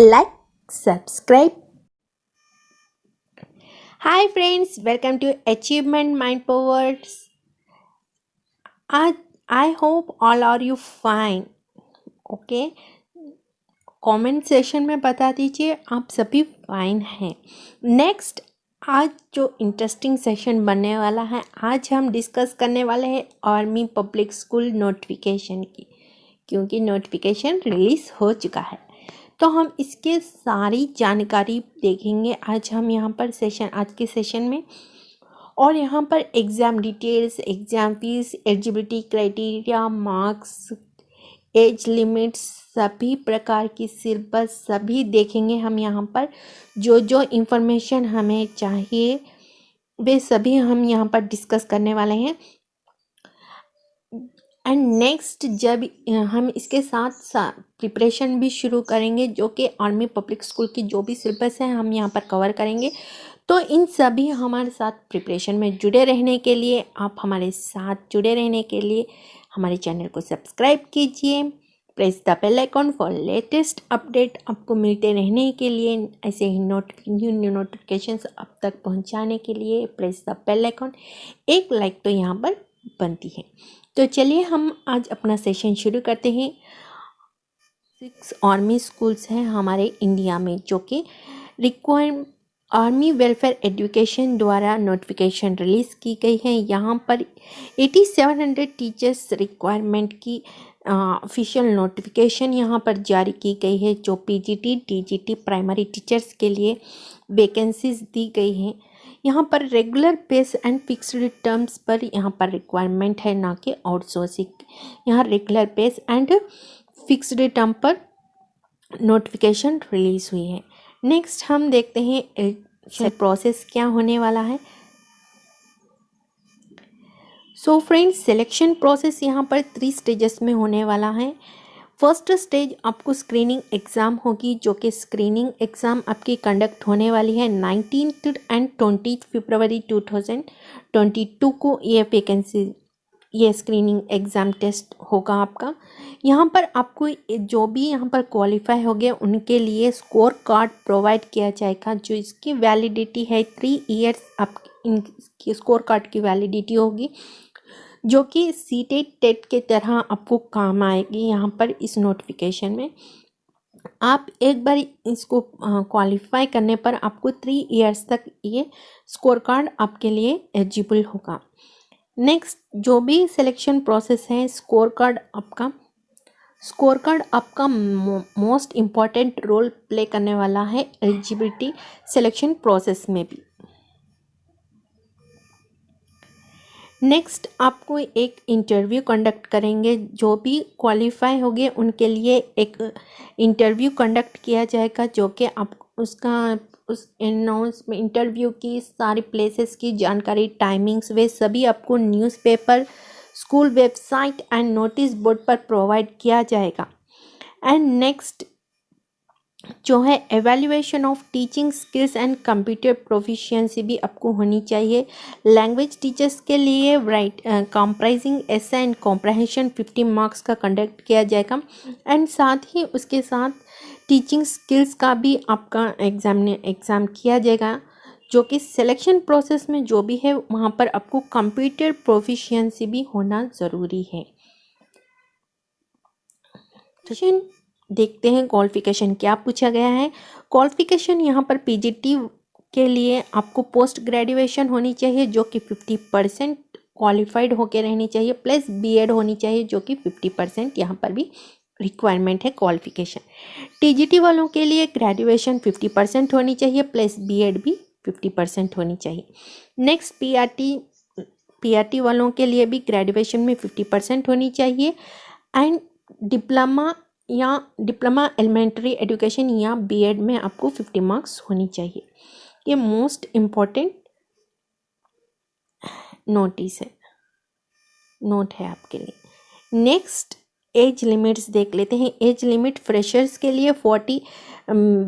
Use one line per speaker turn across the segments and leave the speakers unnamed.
like, subscribe. Hi friends, welcome to Achievement Mind Powers. I hope all are you fine. Okay, comment session में बता दीजिए आप सभी fine हैं. Next, आज जो इंटरेस्टिंग सेशन बनने वाला है, आज हम डिस्कस करने वाले हैं आर्मी पब्लिक स्कूल नोटिफिकेशन की, क्योंकि नोटिफिकेशन रिलीज़ हो चुका है. तो हम इसके सारी जानकारी देखेंगे आज हम यहाँ पर आज के सेशन में. और यहाँ पर exam details, exam fees, eligibility criteria, marks, as limits, सभी प्रकार की सिलेबस सभी देखेंगे हम यहाँ पर. जो इंफॉर्मेशन हमें चाहिए वे सभी हम यहाँ पर डिस्कस करने वाले हैं. एंड नेक्स्ट, जब हम इसके साथ प्रिपरेशन भी शुरू करेंगे, जो कि आर्मी पब्लिक स्कूल की जो भी सिलेबस है हम यहाँ पर कवर करेंगे. तो इन सभी हमारे साथ प्रिपरेशन में जुड़े रहने के लिए, आप हमारे साथ जुड़े रहने के लिए हमारे चैनल को सब्सक्राइब कीजिए. Press the bell icon for latest update आपको मिलते रहने के लिए. ऐसे ही न्यू नोटिफिकेशंस आप तक पहुंचाने के लिए प्रेस द बेल आइकॉन. एक लाइक तो यहाँ पर बनती है. तो चलिए हम आज अपना सेशन शुरू करते हैं. 6 आर्मी स्कूल्स हैं हमारे इंडिया में, जो कि आर्मी वेलफेयर एजुकेशन द्वारा नोटिफिकेशन रिलीज़ की गई है. यहाँ पर 8700 टीचर्स रिक्वायरमेंट की ऑफिशियल नोटिफिकेशन यहाँ पर जारी की गई है, जो पीजीटी टीजीटी प्राइमरी टीचर्स के लिए वैकेंसीज दी गई हैं. यहाँ पर regular base and fixed terms पर यहाँ पर रिक्वायरमेंट है, ना कि आउटसोर्सिंग. यहाँ regular base and fixed term पर नोटिफिकेशन रिलीज़ हुई है. नेक्स्ट हम देखते हैं प्रोसेस क्या होने वाला है. सो फ्रेंड्स, सिलेक्शन प्रोसेस यहाँ पर 3 स्टेजेस में होने वाला है. फर्स्ट स्टेज आपको स्क्रीनिंग एग्ज़ाम होगी, जो कि स्क्रीनिंग एग्ज़ाम आपकी कंडक्ट होने वाली है 19 एंड 20 फरवरी 2022 को. ये स्क्रीनिंग एग्ज़ाम टेस्ट होगा आपका. यहाँ पर आपको जो भी यहाँ पर क्वालिफाई हो गए उनके लिए स्कोर कार्ड प्रोवाइड किया जाएगा, जो इसकी वैलिडिटी है 3 ईयर्स. आप इनकी स्कोर कार्ड की वैलिडिटी होगी, जो कि टेट के तरह आपको काम आएगी. यहाँ पर इस नोटिफिकेशन में आप एक बार इसको क्वालिफाई करने पर आपको 3 ईयर्स तक ये स्कोर कार्ड आपके लिए एलिजिबल होगा. नेक्स्ट, जो भी सिलेक्शन प्रोसेस है, स्कोर कार्ड आपका मोस्ट इम्पॉर्टेंट रोल प्ले करने वाला है एलिजिबिलिटी सिलेक्शन प्रोसेस में भी. नेक्स्ट, आपको एक इंटरव्यू कंडक्ट करेंगे. जो भी क्वालिफाई हो गए उनके लिए एक इंटरव्यू कंडक्ट किया जाएगा, जो कि आप उस इंटरव्यू की सारी प्लेसेस की जानकारी, टाइमिंग्स, वे सभी आपको newspaper, school website and notice board पर प्रोवाइड किया जाएगा. एंड नेक्स्ट जो है evaluation of teaching skills and computer proficiency भी आपको होनी चाहिए. लैंग्वेज टीचर्स के लिए comprising essay and comprehension 50 marks का कंडक्ट किया जाएगा. एंड साथ ही उसके साथ टीचिंग स्किल्स का भी आपका एग्ज़ाम किया जाएगा, जो कि सिलेक्शन प्रोसेस में जो भी है वहाँ पर आपको कंप्यूटर प्रोफिशिएंसी भी होना ज़रूरी है. देखते हैं क्वालिफिकेशन क्या पूछा गया है. क्वालिफिकेशन यहाँ पर पीजीटी के लिए आपको पोस्ट ग्रेजुएशन होनी चाहिए, जो कि 50% क्वालिफाइड होकर रहनी चाहिए, प्लस बीएड होनी चाहिए, जो कि 50% यहाँ पर भी रिक्वायरमेंट है क्वालिफिकेशन. टीजीटी वालों के लिए ग्रेजुएशन 50% होनी चाहिए, प्लस बीएड भी 50% होनी चाहिए. नेक्स्ट, पीआरटी वालों के लिए भी ग्रेजुएशन में 50% होनी चाहिए. एंड डिप्लोमा एलिमेंट्री एजुकेशन या बीएड में आपको 50 मार्क्स होनी चाहिए. ये मोस्ट इम्पॉर्टेंट नोट है आपके लिए. नेक्स्ट, एज लिमिट्स देख लेते हैं. एज लिमिट फ्रेशर्स के लिए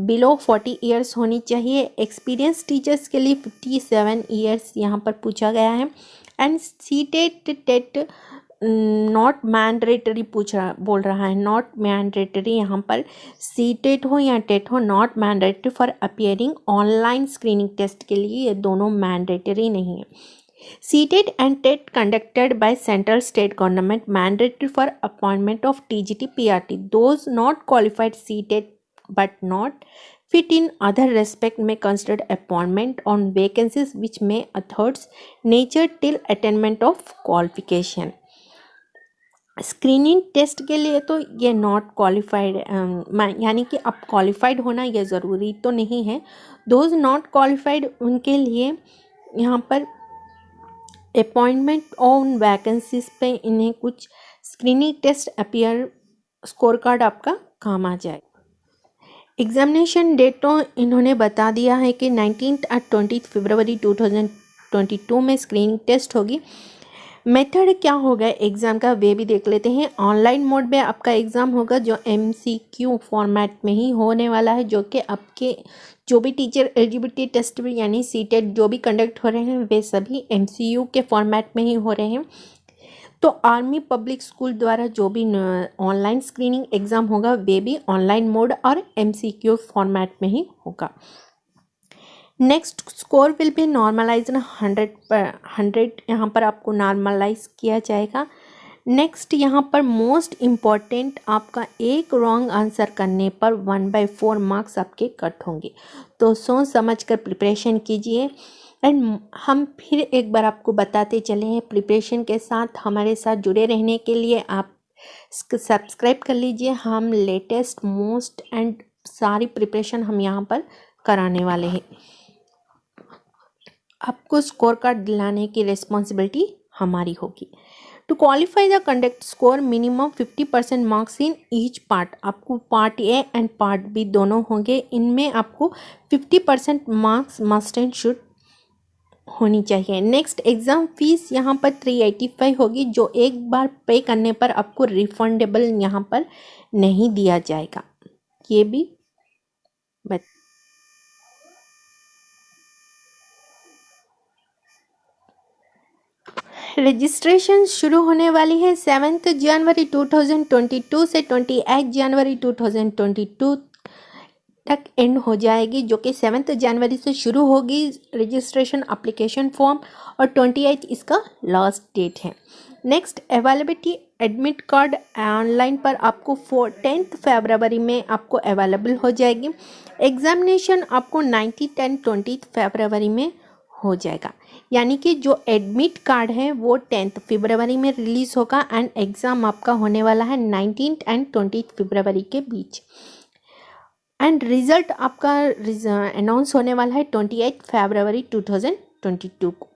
बिलो 40 ईयर्स होनी चाहिए. एक्सपीरियंस टीचर्स के लिए 57 ईयर्स यहाँ पर पूछा गया है. एंड टेट नॉट मैंडेटरी बोल रहा है, नॉट मैंडेटरी। यहाँ पर सीटेट हो या टेट हो, not mandatory for appearing online screening test के लिए ये दोनों मैंडेटरी नहीं है। CTET and TET conducted by central state government mandatory for appointment of TGT PRT. Those not qualified CTET but not fit in other respect may consider appointment on vacancies which may others nature till attainment of qualification। Screening test के लिए तो ये not qualified, यानी कि अब qualified होना ये ज़रूरी तो नहीं है। दोज नॉट क्वालिफाइड उनके लिए यहाँ पर अपॉइंटमेंट ऑन वैकेंसीज पे इन्हें कुछ screening test appear score card आपका काम आ जाए। एग्जामिनेशन डेट तो इन्होंने बता दिया है कि 19 और 20 फरवरी 2022 में स्क्रीनिंग टेस्ट होगी। मेथड क्या होगा एग्ज़ाम का वे भी देख लेते हैं। ऑनलाइन मोड में आपका एग्ज़ाम होगा जो MCQ फॉर्मेट में ही होने वाला है, जो कि आपके जो भी टीचर एलिजिबिलिटी टेस्ट भी यानी सीटेट जो भी कंडक्ट हो रहे हैं वे सभी MCQ के फॉर्मेट में ही हो रहे हैं। तो आर्मी पब्लिक स्कूल द्वारा जो भी ऑनलाइन स्क्रीनिंग एग्ज़ाम होगा वे भी ऑनलाइन मोड और MCQ फॉर्मेट में ही होगा। Next score will be normalize 100 यहाँ पर आपको नॉर्मलाइज किया जाएगा। नेक्स्ट यहाँ पर मोस्ट इम्पॉर्टेंट आपका एक रॉन्ग आंसर करने पर 1/4 मार्क्स आपके कट होंगे। तो सोच समझ कर प्रिपरेशन कीजिए। एंड हम फिर एक बार आपको बताते चले हैं, प्रिपरेशन के साथ हमारे साथ जुड़े रहने के लिए आप सब्सक्राइब कर लीजिए। हम लेटेस्ट मोस्ट एंड सारी प्रिपरेशन हम यहाँ पर कराने वाले हैं। आपको स्कोर कार्ड दिलाने की रिस्पॉन्सिबिलिटी हमारी होगी। To qualify the conduct score minimum 50% marks in each part. आपको part A and part B दोनों होंगे, इनमें आपको 50% मार्क्स मस्ट एंड शुड होनी चाहिए। नेक्स्ट एग्ज़ाम फीस यहाँ पर 385 होगी, जो एक बार पे करने पर आपको रिफंडेबल यहाँ पर नहीं दिया जाएगा। ये भी रजिस्ट्रेशन शुरू होने वाली है 7 जनवरी 2022 से 28 जनवरी 2022 तक एंड हो जाएगी, जो कि 7 जनवरी से शुरू होगी रजिस्ट्रेशन एप्लीकेशन फॉर्म और 28 इसका लास्ट डेट है। Next availability admit card online पर आपको 10 फरवरी में आपको अवेलेबल हो जाएगी। एग्जामिनेशन आपको 19, 10, 20 फरवरी में हो जाएगा, यानी कि जो एडमिट कार्ड है वो 10 फरवरी में रिलीज़ होगा एंड एग्ज़ाम आपका होने वाला है 19 एंड 20 फरवरी के बीच। एंड रिज़ल्ट आपका अनाउंस होने वाला है 28 फरवरी 2022 को।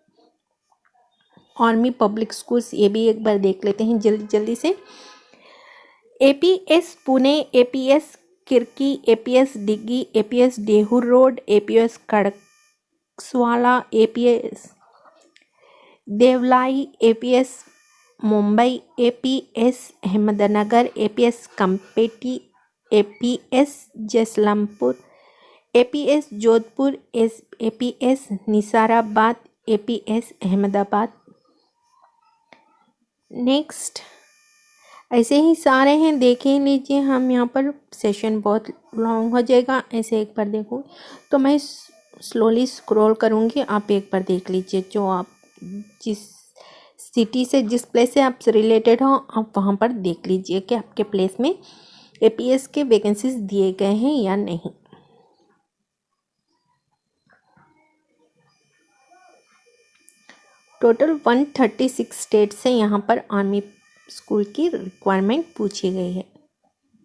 आर्मी पब्लिक स्कूल्स ये भी एक बार देख लेते हैं जल्दी से। APS Pune, APS Kirkee, APS Diggi, APS Dehu road, APS Khadakwala, APS Devlali, APS Mumbai, APS Ahmednagar, APS Kamptee, APS Jaisalampur, APS Jodhpur, APS Nisarabad, APS Ahmedabad. Next ऐसे ही सारे हैं, देख ही लीजिए। हम यहाँ पर सेशन बहुत लॉन्ग हो जाएगा, ऐसे एक बार देखो तो मैं स्लोली स्क्रॉल करूँगी, आप एक बार देख लीजिए। जो आप जिस सिटी से जिस प्लेस से आप रिलेटेड हो आप वहाँ पर देख लीजिए कि आपके प्लेस में APS के वैकेंसीज दिए गए हैं या नहीं। टोटल 136 स्टेट से यहाँ पर आर्मी स्कूल की रिक्वायरमेंट पूछी गई है।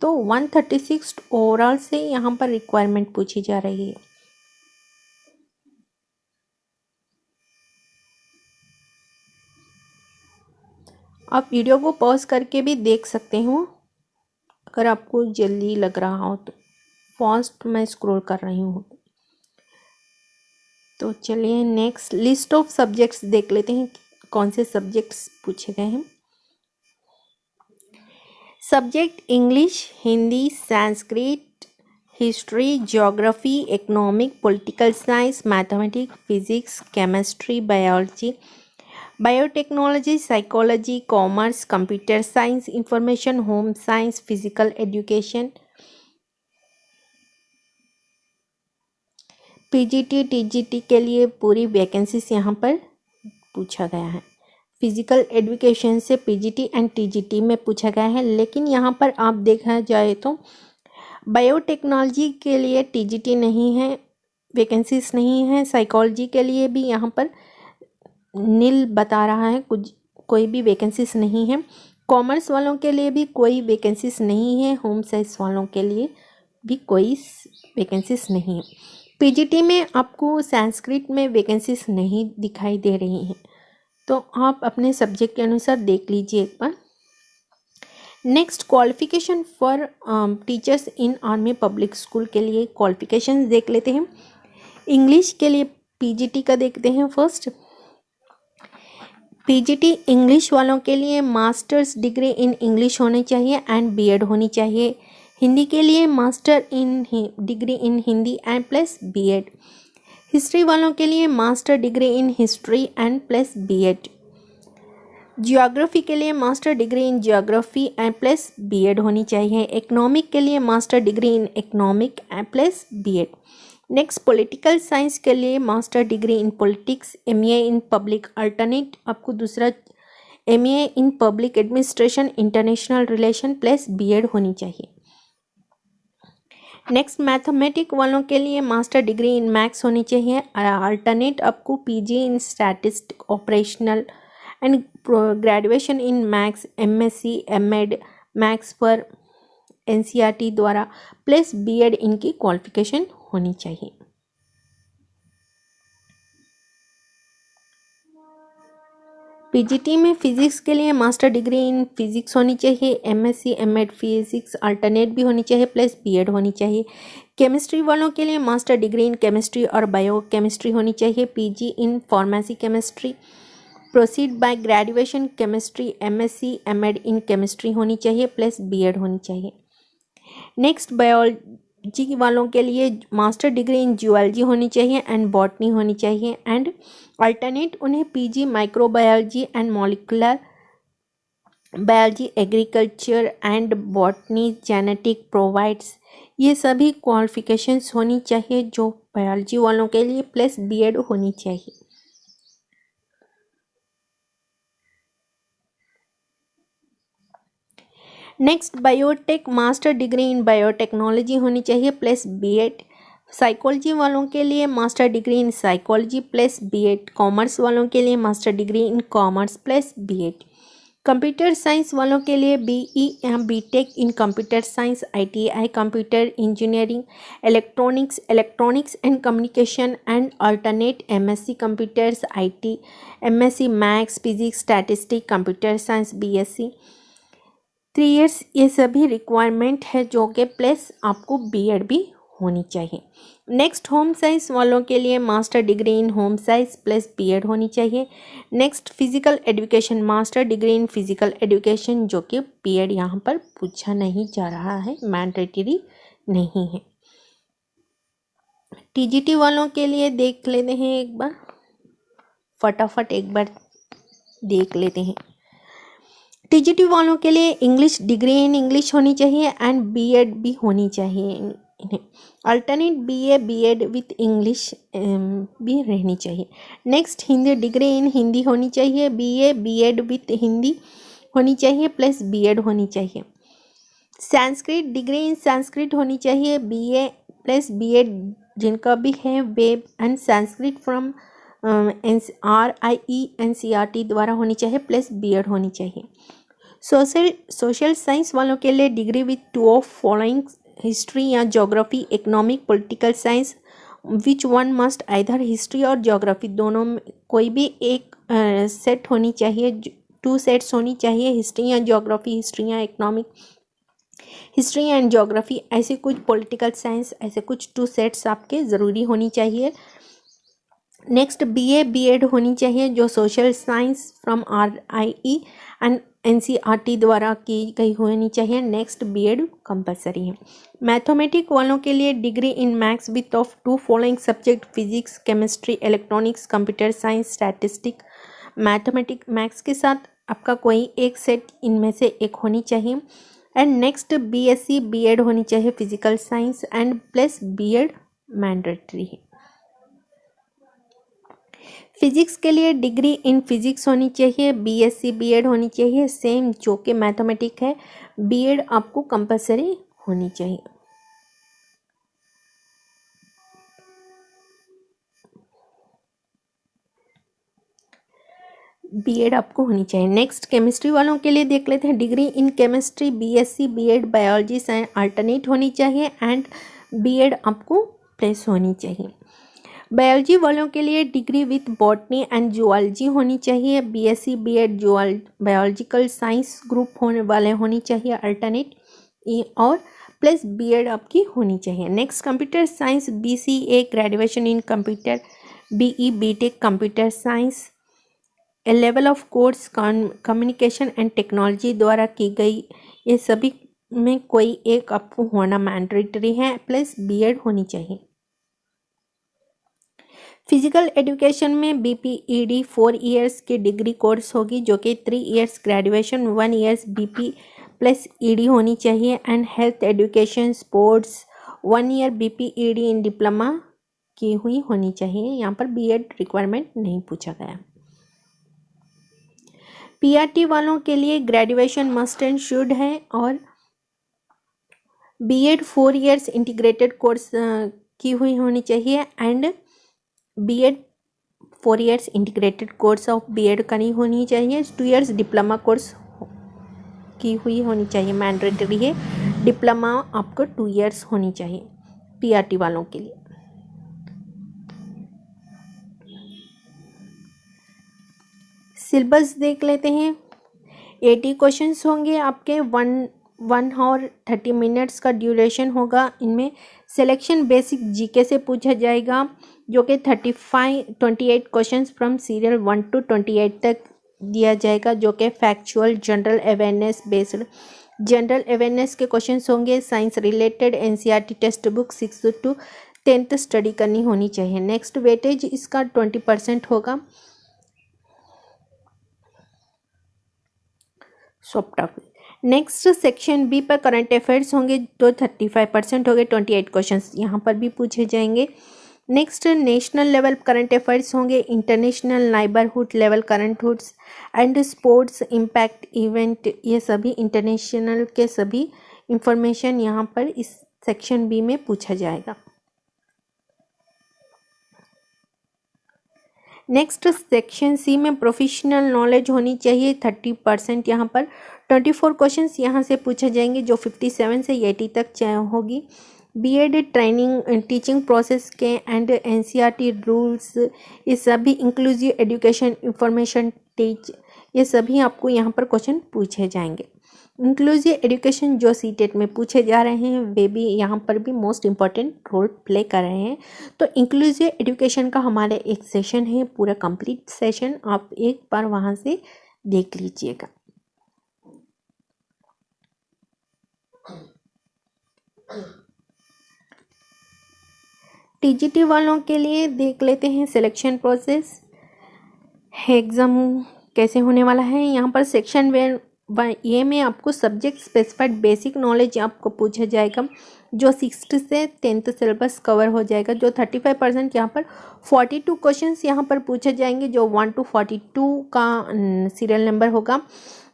तो 136 ओवरऑल से यहाँ पर रिक्वायरमेंट पूछी जा रही है। आप वीडियो को पॉज करके भी देख सकते हो अगर आपको जल्दी लग रहा हो तो। फास्ट मैं स्क्रॉल कर रही हूँ। तो चलिए नेक्स्ट लिस्ट ऑफ सब्जेक्ट्स देख लेते हैं, कौन से सब्जेक्ट्स पूछे गए हैं। Subject English, Hindi, Sanskrit, history, geography, economic, political science, mathematics, physics, chemistry, biology, biotechnology, psychology, commerce, computer science, information, home science, physical education, PGT, TGT के लिए पूरी वैकेंसीज यहाँ पर पूछा गया है। फिजिकल एजुकेशन से पीजीटी एंड टीजीटी में पूछा गया है, लेकिन यहाँ पर आप देखा जाए तो बायोटेक्नोलॉजी के लिए टीजीटी नहीं है, वैकेंसीज नहीं है। साइकोलॉजी के लिए भी यहाँ पर नील बता रहा है, कुछ कोई भी वैकेंसीज नहीं है। कॉमर्स वालों के लिए भी कोई वैकेंसीज नहीं है। होम साइंस वालों के लिए भी कोई वैकेंसीज नहीं है। पीजीटी में आपको संस्कृत में वैकेंसीज नहीं दिखाई दे रही हैं, तो आप अपने सब्जेक्ट के अनुसार देख लीजिए एक बार। Next, qualification for teachers in army public school के लिए क्वालिफिकेशन देख लेते हैं। इंग्लिश के लिए पीजीटी का देखते हैं फर्स्ट। पीजीटी इंग्लिश वालों के लिए मास्टर्स डिग्री इन इंग्लिश होनी चाहिए एंड बीएड होनी चाहिए। हिंदी के लिए master in degree in Hindi and plus BEd. History वालों के लिए master degree in history and plus BEd. Geography के लिए master degree in geography and plus BEd होनी चाहिए। इकोनॉमिक के लिए master degree in economic and plus BEd. Next, political science के लिए master degree in politics, MA in public alternate, आपको दूसरा MA in public administration international relation plus BEd होनी चाहिए। नेक्स्ट, मैथमेटिक वालों के लिए मास्टर डिग्री इन मैथ्स होनी चाहिए। अल्टरनेट आपको PG in statistic operational and graduation in maths, MSc MEd maths पर एनसीईआरटी द्वारा प्लस बीएड इनकी क्वालिफिकेशन होनी चाहिए। पीजीटी में फिजिक्स के लिए मास्टर डिग्री इन फिजिक्स होनी चाहिए। एमएससी एमएड फिजिक्स अल्टरनेट भी होनी चाहिए प्लस बीएड होनी चाहिए। केमिस्ट्री वालों के लिए मास्टर डिग्री इन केमिस्ट्री और बायो केमिस्ट्री होनी चाहिए। PG in pharmacy chemistry, proceed by graduation chemistry, MSc MEd in chemistry होनी चाहिए प्लस बीएड होनी चाहिए। नेक्स्ट, बायोलॉजी वालों के लिए मास्टर डिग्री इन जियोलॉजी होनी चाहिए एंड बॉटनी होनी चाहिए एंड अल्टरनेट उन्हें PG microbiology and molecular biology, agriculture and botany, genetic provides, ये सभी क्वालिफिकेशंस होनी चाहिए जो बायोलॉजी वालों के लिए प्लस बीएड होनी चाहिए। Next, biotech master degree in biotechnology होनी चाहिए प्लस बीएड। साइकोलॉजी वालों के लिए master degree in psychology plus BEd. Commerce वालों के लिए master degree in commerce plus BEd. Computer science वालों के लिए बीई या BTech in computer science, ITI computer engineering, electronics and communication and alternate MSc computers, IT, MSc maths physics statistic, computer science BSc 3 years, ये सभी requirement है जो कि plus आपको बीएड भी होनी चाहिए। नेक्स्ट, होम साइंस वालों के लिए master degree in home science plus BEd होनी चाहिए। Next, physical education master degree in physical education, जो कि बीएड यहाँ पर पूछा नहीं जा रहा है, मैंडेटरी नहीं है। टीजीटी वालों के लिए देख लेते हैं एक बार, फटाफट एक बार देख लेते हैं। टीजीटी वालों के लिए इंग्लिश डिग्री इन इंग्लिश होनी चाहिए एंड बीएड भी होनी चाहिए इन्हें। Alternate BA BEd with English भी रहनी चाहिए। नेक्स्ट, हिंदी डिग्री इन हिंदी होनी चाहिए, बीए बीएड विथ हिंदी होनी चाहिए प्लस बीएड होनी चाहिए। संस्कृत डिग्री इन संस्कृत होनी चाहिए, बीए प्लस बीएड जिनका भी है web and Sanskrit from RIE NCERT द्वारा होनी चाहिए प्लस बीएड होनी चाहिए। सोशल साइंस वालों के लिए degree with 2 of following history या geography, economic, political science, which one must either history और ज्योग्राफी, दोनों में कोई भी एक सेट होनी चाहिए, 2 सेट्स होनी चाहिए, हिस्ट्री या ज्योग्राफी, हिस्ट्री या इकोनॉमिक, हिस्ट्री एंड ज्योग्राफी, ऐसे कुछ पॉलिटिकल साइंस, ऐसे कुछ 2 सेट्स आपके ज़रूरी होनी चाहिए। नेक्स्ट, बीए बीएड होनी चाहिए जो social science from RIE and NCERT द्वारा की गई होनी चाहिए। नेक्स्ट, बीएड कंपलसरी है। मैथमेटिक वालों के लिए degree in maths width of 2 following subject, physics, chemistry, electronics, computer science, statistic, maths के साथ आपका कोई एक सेट इनमें से एक होनी चाहिए। एंड नेक्स्ट बीएससी बीएड होनी चाहिए physical science and plus BEd mandatory है। फिजिक्स के लिए डिग्री इन फिजिक्स होनी चाहिए, बीएससी बीएड होनी चाहिए सेम जो कि मैथमेटिक है, बीएड आपको कंपलसरी होनी चाहिए। बीएड आपको होनी चाहिए। नेक्स्ट केमिस्ट्री वालों के लिए देख लेते हैं, degree in chemistry BSc BEd biology science alternate होनी चाहिए एंड बीएड आपको प्लस होनी चाहिए। बायोलॉजी वालों के लिए degree with botany and zoology होनी चाहिए, BSc BEd biological science group होने वाले होनी चाहिए अल्टरनेट और प्लस बीएड आपकी होनी चाहिए। Next computer science BCA graduation in computer, BE BTech computer science, A level of course communication and technology द्वारा की गई, ये सभी में कोई एक आपको होना मैंडेटरी है प्लस बीएड होनी चाहिए। फिजिकल एजुकेशन में बीपीईडी 4 इयर्स की डिग्री कोर्स होगी जो कि 3 years graduation 1 years BP plus Ed होनी चाहिए and health education sports 1 year BPEd in diploma की हुई होनी चाहिए। यहाँ पर बीएड रिक्वायरमेंट नहीं पूछा गया। पीआरटी वालों के लिए ग्रेजुएशन मस्ट एंड शुड है और बीएड 4 इयर्स इंटीग्रेटेड कोर्स की हुई होनी चाहिए and BEd 4 years integrated course of BEd करनी होनी चाहिए, 2 इयर्स डिप्लोमा कोर्स की हुई होनी चाहिए, मैंडेटरी है डिप्लोमा आपको 2 इयर्स होनी चाहिए पीआरटी वालों के लिए। सिलेबस देख लेते हैं, 80 क्वेश्चंस होंगे आपके, 1 आवर 30 मिनट्स का ड्यूरेशन होगा। इनमें सिलेक्शन बेसिक जीके से पूछा जाएगा जो कि 28 क्वेश्चंस फ्रॉम सीरियल 1 to 28 तक दिया जाएगा जो कि factual general awareness based general awareness के क्वेश्चंस होंगे। Science related NCERT text book 6th to 10th study करनी होनी चाहिए। नेक्स्ट वेटेज इसका 20% होगा। Soft topic. Next section B पर करंट अफेयर्स होंगे तो 35% हो गए, 28 क्वेश्चंस यहाँ पर भी पूछे जाएंगे। Next national level current affairs होंगे, international neighbourhood level current hoods and sports impact event, ये सभी इंटरनेशनल के सभी इंफॉर्मेशन यहाँ पर इस सेक्शन बी में पूछा जाएगा। नेक्स्ट सेक्शन सी में प्रोफेशनल नॉलेज होनी चाहिए 30%, यहाँ पर 24 क्वेश्चंस यहाँ से पूछे जाएंगे जो 57 से 80 तक होगी। बीएड ट्रेनिंग टीचिंग प्रोसेस के एंड एनसीईआरटी रूल्स, ये सभी इंक्लूसिव एजुकेशन इंफॉर्मेशन टीच, ये सभी आपको यहाँ पर क्वेश्चन पूछे जाएंगे। इंक्लूसिव एजुकेशन जो सीटेट में पूछे जा रहे हैं वे भी यहाँ पर भी मोस्ट इम्पॉर्टेंट रोल प्ले कर रहे हैं। तो इंक्लूसिव एजुकेशन का हमारे एक सेशन है, पूरा कंप्लीट सेशन आप एक बार वहाँ से देख लीजिएगा। टीजीटी वालों के लिए देख लेते हैं सिलेक्शन प्रोसेस, एग्ज़ाम कैसे होने वाला है। यहाँ पर सेक्शन ये में आपको सब्जेक्ट स्पेसिफाइड बेसिक नॉलेज आपको पूछा जाएगा जो 6th से 10th सिलेबस कवर हो जाएगा, जो 35% यहाँ पर 42 क्वेश्चंस यहाँ पर पूछे जाएंगे जो 1 to 42 का सीरियल नंबर होगा।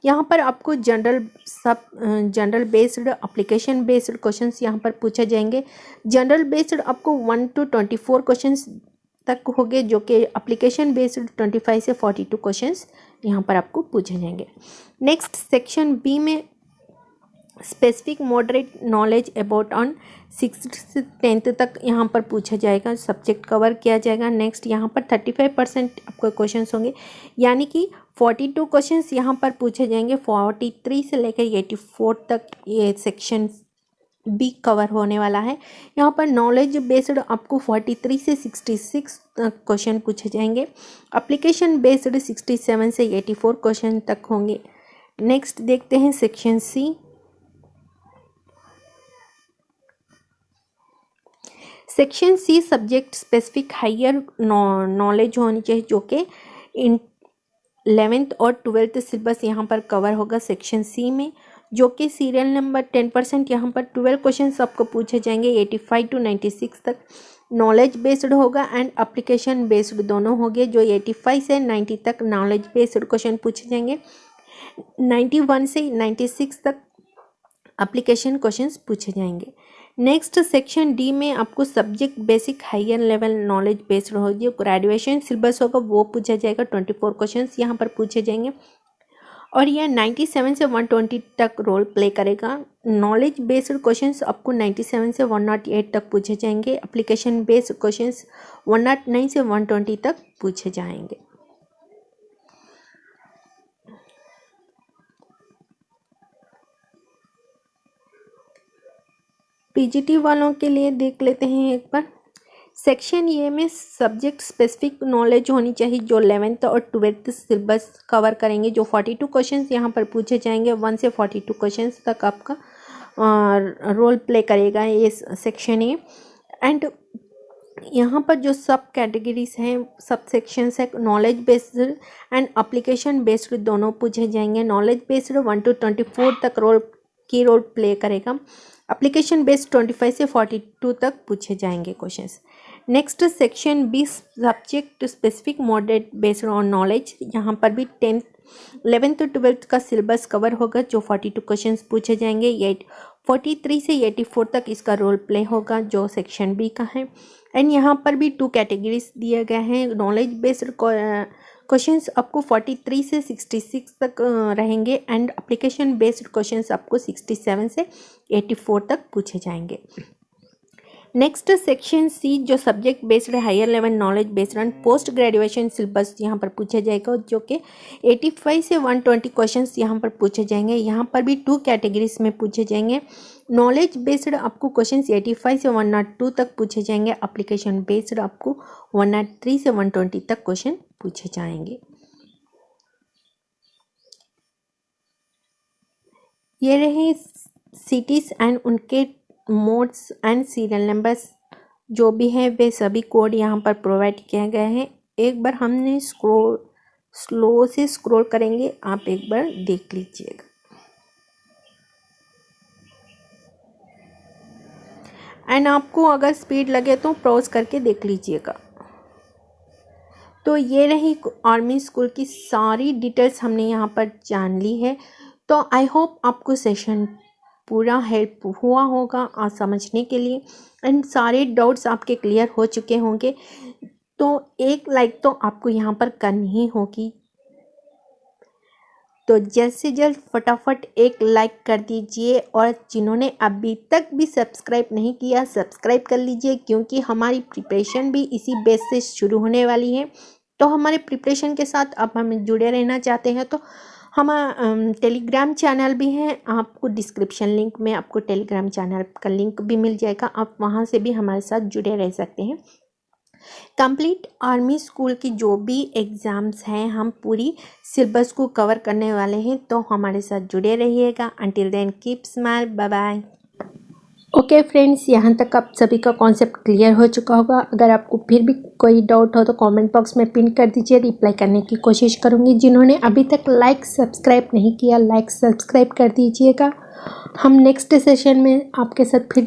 यहाँ पर आपको general based application based questions यहाँ पर पूछे जाएंगे। जनरल बेस्ड आपको 1 to 24 क्वेश्चंस तक होंगे जो कि एप्लीकेशन बेस्ड 25 से 42 क्वेश्चंस यहाँ पर आपको पूछे जाएंगे। नेक्स्ट सेक्शन बी में specific moderate knowledge about on 6th से 10th तक यहाँ पर पूछा जाएगा, सब्जेक्ट कवर किया जाएगा। नेक्स्ट यहाँ पर 35% आपको क्वेश्चंस होंगे, यानी कि 42 क्वेश्चंस यहाँ पर पूछे जाएंगे। 43 से लेकर 84 तक ये सेक्शन बी कवर होने वाला है। यहाँ पर नॉलेज बेस्ड आपको 43 से 66 तक क्वेश्चन पूछे जाएंगे। एप्लीकेशन बेस्ड 67 से 84 क्वेश्चन तक होंगे। नेक्स्ट देखते हैं section C. Section C subject specific higher knowledge होनी चाहिए जो कि 11th और 12th सिलेबस यहाँ पर कवर होगा सेक्शन सी में, जो कि सीरियल नंबर 10% यहाँ पर 12 क्वेश्चंस आपको पूछे जाएंगे 85 to 96 तक। नॉलेज बेस्ड होगा एंड एप्लीकेशन बेस्ड दोनों होंगे, जो 85 से 90 तक नॉलेज बेस्ड क्वेश्चन पूछे जाएंगे, 91 से 96 तक एप्लीकेशन क्वेश्चंस पूछे जाएंगे। नेक्स्ट सेक्शन डी में आपको subject basic higher level knowledge based होगी, जो ग्रेजुएशन सिलेबस होगा वो पूछा जाएगा, 24 क्वेश्चंस यहाँ पर पूछे जाएंगे और यह 97 से 120 तक रोल प्ले करेगा। नॉलेज बेस्ड क्वेश्चंस आपको 97 से 108 तक पूछे जाएंगे, एप्लीकेशन बेस्ड क्वेश्चंस 109 से 120 तक पूछे जाएंगे। पीजीटी वालों के लिए देख लेते हैं एक बार। सेक्शन ए में सब्जेक्ट स्पेसिफिक नॉलेज होनी चाहिए, जो 11th और 12th सिलेबस कवर करेंगे, जो 42 क्वेश्चंस यहाँ पर पूछे जाएंगे, 1 से 42 क्वेश्चंस तक आपका रोल प्ले करेगा ये सेक्शन ए। एंड यहाँ पर जो सब कैटेगरीज हैं, सब सेक्शंस है, knowledge based and application based दोनों पूछे जाएंगे। नॉलेज बेस्ड 1 to 24 तक रोल प्ले करेगा, एप्लीकेशन बेस्ड 25 से 42 तक पूछे जाएंगे questions. Next section 20 subject specific moderate based on knowledge, यहाँ पर भी 11th और 12th का सिलेबस कवर होगा, जो 42 क्वेश्चंस पूछे जाएंगे, 43 से 84 तक इसका रोल प्ले होगा, जो सेक्शन बी का है। एंड यहाँ पर भी 2 कैटेगरीज दिए गए हैं। नॉलेज बेस्ड क्वेश्चंस आपको 43 से 66 तक रहेंगे एंड एप्लीकेशन बेस्ड क्वेश्चंस आपको 67 से 84 तक पूछे जाएंगे। नेक्स्ट सेक्शन सी, जो subject based higher level knowledge based on post graduation syllabus यहाँ पर पूछा जाएगा, जो कि 85 से 120 क्वेश्चंस यहाँ पर पूछे जाएंगे। यहाँ पर भी 2 कैटेगरीज में पूछे जाएंगे। नॉलेज बेस्ड आपको क्वेश्चंस 85 से 102 तक पूछे जाएंगे, एप्लीकेशन बेस्ड आपको 103 से 120 तक क्वेश्चन पूछे जाएंगे। ये रहे सिटीज एंड उनके मोड्स एंड सीरियल नंबर्स जो भी है वे सभी कोड यहाँ पर प्रोवाइड किया गया है। एक बार हमने स्लो से स्क्रॉल करेंगे, आप एक बार देख लीजिएगा। एंड आपको अगर स्पीड लगे तो पॉज करके देख लीजिएगा। तो ये रही आर्मी स्कूल की सारी डिटेल्स हमने यहाँ पर जान ली है। तो आई होप आपको सेशन पूरा हेल्प हुआ होगा आज समझने के लिए एंड सारे डाउट्स आपके क्लियर हो चुके होंगे। तो एक लाइक तो आपको यहाँ पर करनी ही होगी, तो जल्द से जल्द फटाफट एक लाइक कर दीजिए और जिन्होंने अभी तक भी सब्सक्राइब नहीं किया सब्सक्राइब कर लीजिए, क्योंकि हमारी प्रिपरेशन भी इसी बेस से शुरू होने वाली है। तो हमारे प्रिपरेशन के साथ आप हमें जुड़े रहना चाहते हैं तो हमारा टेलीग्राम चैनल भी है, आपको डिस्क्रिप्शन लिंक में आपको टेलीग्राम चैनल का लिंक भी मिल जाएगा, आप वहां से भी हमारे साथ जुड़े रह सकते हैं। कंप्लीट आर्मी स्कूल की जो भी एग्ज़ाम्स हैं हम पूरी सिलेबस को कवर करने वाले हैं, तो हमारे साथ जुड़े रहिएगा। Until then keep smile, bye bye. Okay friends, यहाँ तक आप सभी का कॉन्सेप्ट क्लियर हो चुका होगा। अगर आपको फिर भी कोई डाउट हो तो कमेंट बॉक्स में पिन कर दीजिए, रिप्लाई करने की कोशिश करूँगी। जिन्होंने अभी तक लाइक सब्सक्राइब नहीं किया लाइक सब्सक्राइब कर दीजिएगा। हम नेक्स्ट सेशन में आपके साथ फिर